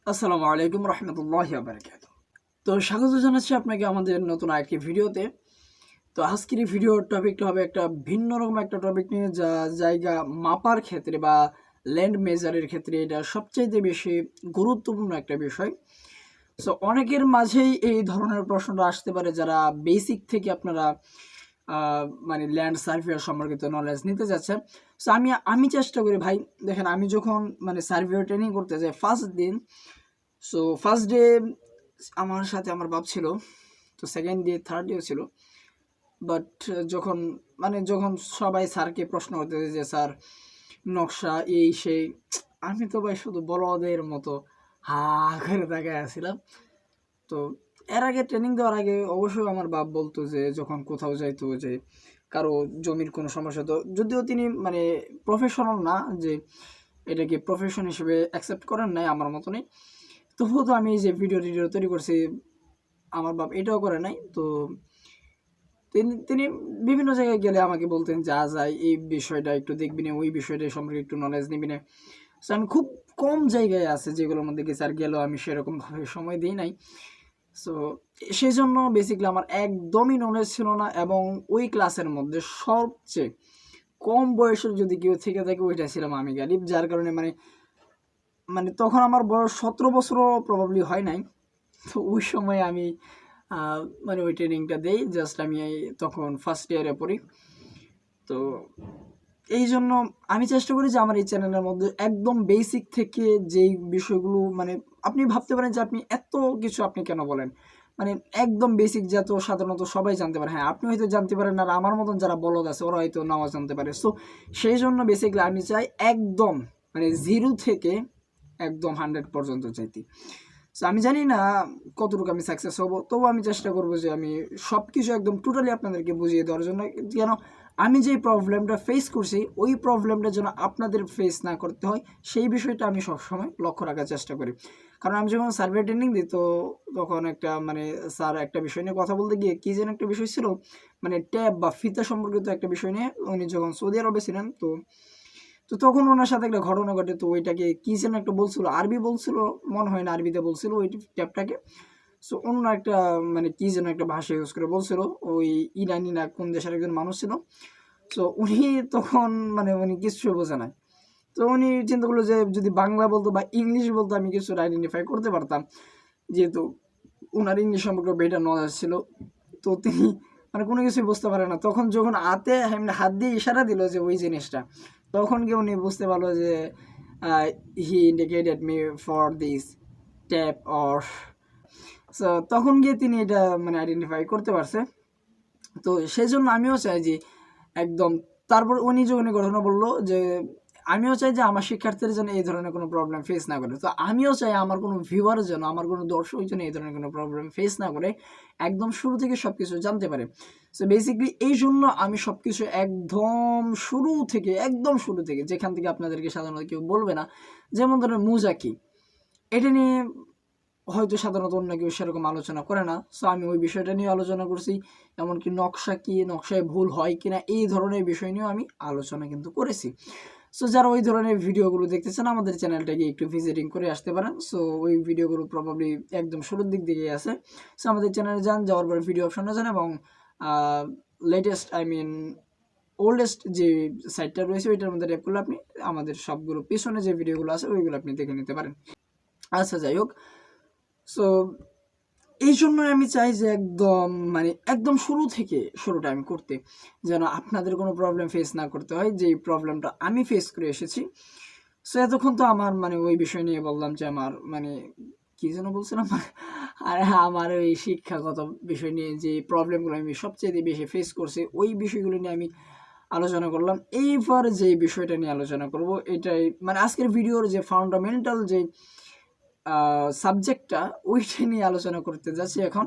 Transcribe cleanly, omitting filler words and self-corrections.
আসসালামু আলাইকুম রহমতুল্লাহি ওয়া বারাকাতুহু। তো স্বাগত জানাচ্ছি আপনাকে আমাদের নতুন আরেকটি ভিডিওতে। তো আজকের এই ভিডিওর টপিকটা হবে একটা ভিন্ন রকম একটা টপিক নিয়ে, যা জায়গা মাপার ক্ষেত্রে বা ল্যান্ড মেজারের ক্ষেত্রে এটা সবচাইতে বেশি গুরুত্বপূর্ণ একটা বিষয়। সো অনেকের মাঝেই এই ধরনের প্রশ্নটা আসতে পারে, যারা বেসিক থেকে আপনারা মানে ল্যান্ড সার্ভেয়ার সম্পর্কিত নলেজ নিতে যাচ্ছেন। সো আমি চেষ্টা করি ভাই, দেখেন আমি যখন মানে সার্ভেয়ার ট্রেনিং করতে যাই ফার্স্ট দিন, সো ফার্স্ট ডে আমার সাথে আমার বাপ ছিল, তো সেকেন্ড ডে থার্ড ডেও ছিল। বাট যখন যখন সবাই স্যারকে প্রশ্ন করতে যে স্যার নকশা এই সেই, আমি তো ভাই শুধু বড়দের মতো হা করে তাকায় আসছিলাম। তো এর আগে ট্রেনিং দেওয়ার আগে অবশ্যই আমার বাপ বলতো যে যখন কোথাও যাইতো যে কারো জমির কোনো সমস্যা, তো যদিও তিনি মানে প্রফেশনাল না, যে এটাকে প্রফেশন হিসেবে অ্যাকসেপ্ট করেন নাই আমার মতনই, তবুও তো আমি এই যে ভিডিও টিডিও তৈরি করছি, আমার বাপ এটাও করে নাই। তো তিনি তিনি বিভিন্ন জায়গায় গেলে আমাকে বলতেন যা যায় এই বিষয়টা একটু দেখবি না, ওই বিষয়টা সম্পর্কে একটু নলেজ নিবি না। সো আমি খুব কম জায়গায় আছে যেগুলোর মধ্যে গেছে, আর গেলেও আমি সেরকমভাবে সময় দিই নাই। সো সেই জন্য বেসিক্যালি আমার একদমই নলেজ ছিল না, এবং ওই ক্লাসের মধ্যে সবচেয়ে কম বয়সের যদি কেউ থেকে থাকে ওইটা ছিলাম আমি, গালিব। যার কারণে মানে মানে তখন আমার বয়স 17 বছরও প্রবাবলি হয় নাই। তো ওই সময় আমি মানে ওই ট্রেনিংটা দেই, জাস্ট আমি তখন ফার্স্ট ইয়ারে পড়ি। তো এই জন্য আমি চেষ্টা করি যে আমার এই চ্যানেলের মধ্যে একদম বেসিক থেকে যেই বিষয়গুলো মানে আপনি ভাবতে পারেন যে আপনি এত কিছু আপনি কেন বলেন, মানে একদম বেসিক যত সাধারণত সবাই জানতে পারে, হ্যাঁ আপনি হয়তো জানতে পারেন, আর আমার মতন যারা বলদ আছে ওরা হয়তো নাও জানতে পারে। সো সেই জন্য বেসিক্যালি আমি চাই একদম মানে 0 থেকে একদম 100 পর্যন্ত চাইতে। সো আমি জানি না কতটুকু আমি সাকসেস হব, তবু আমি চেষ্টা করব যে আমি সব কিছু একদম টোটালি আপনাদেরকে বুঝিয়ে দেওয়ার জন্য, যেন আমি যেই প্রবলেমটা ফেস করছি ওই প্রবলেমটা যেন আপনাদের ফেস না করতে হয়, সেই বিষয়টা আমি সবসময় লক্ষ্য রাখার চেষ্টা করি। কারণ আমি যখন সার্ভে ট্রেনিং দিই, তো তখন একটা মানে স্যার একটা বিষয় নিয়ে কথা বলতে গিয়ে কী যেন একটা বিষয় ছিল, মানে ট্যাব বা ফিতা সম্পর্কিত একটা বিষয় নিয়ে, উনি যখন সৌদি আরবে ছিলেন, তো তো তখন ওনার সাথে একটা ঘটনা ঘটে। তো ওইটাকে কী যেন একটা বলছিল, আরবি বলছিল মনে হয় না, আরবিতে বলছিল ওই ট্যাবটাকে। সো অন্য একটা মানে কী যেন একটা ভাষা ইউজ করে বলছিল, ওই ইরানি না কোন দেশের একজন মানুষ ছিল। সো উনি তখন মানে উনি কিছু বোঝে নাই। তো উনি চিন্তা করলো যে যদি বাংলা বলতো বা ইংলিশ বলতো আমি কিছু আইডেন্টিফাই করতে পারতাম, যেহেতু ওনার ইংলিশ সম্পর্কে বেটার নলেজ ছিল। তো তিনি মানে কোনো কিছুই বুঝতে পারে না। তখন যখন এমনি হাত দিয়ে ইশারা দিল যে ওই জিনিসটা, তখন গিয়ে উনি বুঝতে পারলো যে he indicated me for this tap or. So তখন গিয়ে তিনি এটা মানে আইডেন্টিফাই করতে পারছে। তো সেই জন্য আমিও চাই যে একদম, তারপর উনি যে উনি ঘটনা বললো যে আমিও চাই যে আমার শিক্ষার্থীরা যেন এই ধরনের কোনো প্রবলেম ফেস না করে। তো আমিও চাই আমার কোনো ভিউয়ার যেন, আমার কোনো দর্শক যেন এই ধরনের কোনো প্রবলেম ফেস না করে, একদম শুরু থেকে সব কিছু জানতে পারে। সো বেসিক্যালি এই জন্য আমি সব কিছু একদম শুরু থেকে যেখান থেকে আপনাদেরকে সাধারণত কেউ বলবে না, যেমন ধরেন মোজা কি, এটা নিয়ে হয়তো সাধারণত অন্য কেউ সেরকম আলোচনা করে না। সো আমি ওই বিষয়টা নিয়ে আলোচনা করছি, এমনকি নকশা কি, নকশায় ভুল হয় কিনা, এই ধরনের বিষয় নিয়েও আমি আলোচনা কিন্তু করেছি। সো যারা ওই ধরনের ভিডিওগুলো দেখতে চান আমাদের চ্যানেলটাকে একটু ভিজিটিং করে আসতে পারেন। সো ওই ভিডিওগুলো প্রবাবলি একদম শুরুর দিক দিকেই আছে। সো আমাদের চ্যানেলে যান, যাওয়ার পরে ভিডিও অপশনে যান, এবং লেটেস্ট ওল্ডেস্ট যে সাইটটা রয়েছে ওইটার মধ্যে ট্যাপ করলে আপনি আমাদের সবগুলো পিছনে যে ভিডিওগুলো আছে ওইগুলো আপনি দেখে নিতে পারেন। আচ্ছা যাই হোক, সো এই জন্য আমি চাই যে একদম শুরুটা আমি করতে, যেন আপনাদের কোনো প্রবলেম ফেস না করতে হয়, যেই প্রবলেমটা আমি ফেস করে এসেছি। সো এতক্ষণ তো আমার মানে ওই বিষয় নিয়ে বললাম যে আমার মানে কী যেন বলছিলাম, আর আমার ওই শিক্ষাগত বিষয় নিয়ে যে প্রবলেমগুলো আমি সবচেয়ে বেশি ফেস করছি ওই বিষয়গুলো নিয়ে আমি আলোচনা করলাম। এইবার যে বিষয়টা নিয়ে আলোচনা করব, এটাই মানে আজকের ভিডিওর যে ফান্ডামেন্টাল যে সাবজেক্টটা ওইটা নিয়ে আলোচনা করতে যাচ্ছি এখন।